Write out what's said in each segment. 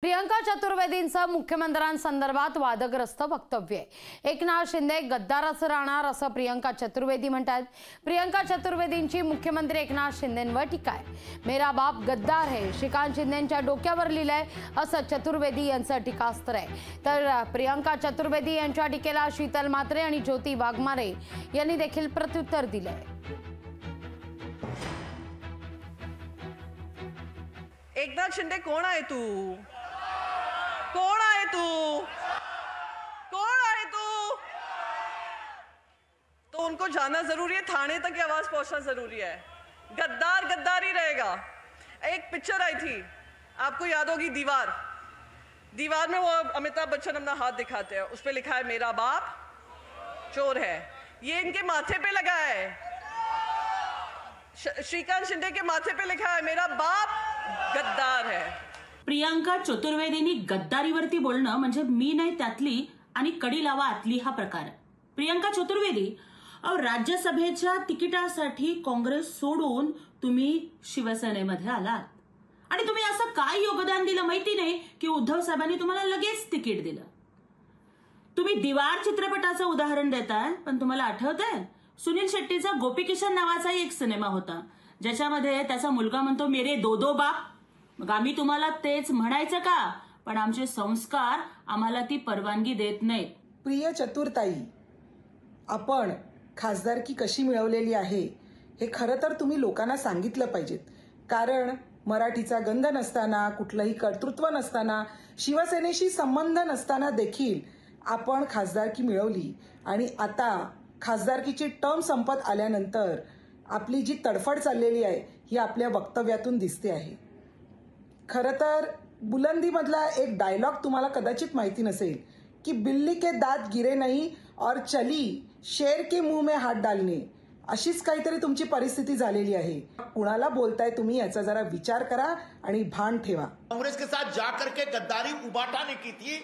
प्रियंका चतुर्वेदींचं मुख्यमंत्र्यांसंदर्भात वादग्रस्त वक्तव्य. एकनाथ शिंदे गद्दारच राहणार असं प्रियंका चतुर्वेदी म्हणतात. प्रियंका चतुर्वेदींची मुख्यमंत्री एकनाथ शिंदेंवर टीका आहे. मेरा बाप गद्दार है, श्रीकांत शिंदेंच्या डोक्यावर लिहिलंय असं चतुर्वेदी यांचं टीकास्त्र आहे. तर प्रियंका चतुर्वेदी यांच्या टीकेला शीतल म्हात्रे आणि ज्योती वाघमारे यांनी देखील प्रत्युत्तर दिलंय. एकनाथ शिंदे कौन आहे तू? कौन आहे तू? कौन आहे तू? तो उनको जानना जरूरी है, थाने तक ये आवाज पहुंचना जरूरी है. गद्दार गद्दार ही रहेगा. एक पिक्चर आई थी, आपको याद होगी, दीवार. दीवार में वो अमिताभ बच्चन अपना हाथ दिखाते हैं, उस पे लिखा है मेरा बाप चोर है. ये इनके माथे पे लगा है. श्रीकांत शिंदे के माथे पे लिखा है मेरा बाप गद्दार है. प्रियंका चतुर्वेदींनी गद्दारीवरती बोलणं म्हणजे मी नाही त्यातली आणि कडी लावा आतली हा प्रकार. प्रियंका चतुर्वेदी राज्यसभेच्या तिकिटासाठी काँग्रेस सोडून तुम्ही शिवसेनेमध्ये आलात आणि तुम्ही असं काय योगदान दिलं माहिती नाही की उद्धव साहेबांनी तुम्हाला लगेच तिकीट दिलं. तुम्ही दीवार चित्रपटाचं उदाहरण देताय, पण तुम्हाला आठवतंय सुनील शेट्टीचा गोपी किशन नावाचा एक सिनेमा होता ज्याच्यामध्ये त्याचा मुलगा म्हणतो मेरे दो दो बाप. मग आम्ही तुम्हाला तेच म्हणायचं का? पण आमचे संस्कार आम्हाला ती परवानगी देत नाहीत. प्रिय चतुर्ताई, आपण खासदारकी कशी मिळवलेली आहे हे खरं तर तुम्ही लोकांना सांगितलं पाहिजेत. कारण मराठीचा गंध नसताना, कुठलंही कर्तृत्व नसताना, शिवसेनेशी संबंध नसताना देखील आपण खासदारकी मिळवली आणि आता खासदारकीची टर्म संपत आल्यानंतर आपली जी तडफड चाललेली आहे ही आपल्या वक्तव्यातून दिसते आहे. खरं तर बुलंदीमधला एक डायलॉग तुम्हाला कदाचित माहिती नसेल की बिल्ली के दात गिरे नहीं और चली शेर के मुंह में हात डालणे, अशीच काहीतरी तुमची परिस्थिती झालेली आहे. कुणाला बोलताय तुम्ही याचा जरा विचार करा आणि भान ठेवा. कांग्रेस के साथ जाकर के गद्दारी उबाटा ने की थी,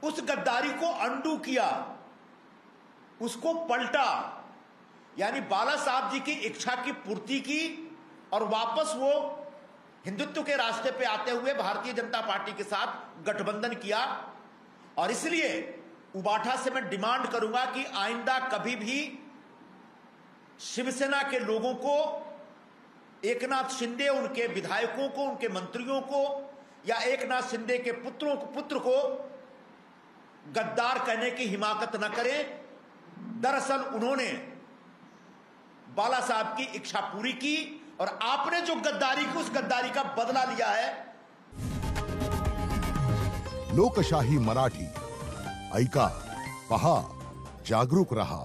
उस गद्दारी को अंडू किया, उसको पलटा, यानी बाला साहब जी की इच्छा की पूर्ति की और वापस वो हिंदुत्व के रास्ते पे आते हुए भारतीय जनता पार्टी के साथ गठबंधन किया. और इसलिए उबाठा से मैं डिमांड करूंगा कि आइंदा कभी भी शिवसेना के लोगों को, एकनाथ शिंदे, उनके विधायकों को, उनके मंत्रियों को या एकनाथ शिंदे के पुत्र को गद्दार कहने की हिमाकत न करें. दरअसल उन्होंने बाला साहब की इच्छा पूरी की और आपने जो गद्दारी की, उस गद्दारी का बदला लिया है. लोकशाही मराठी ऐका, पहा, जागरूक रहा.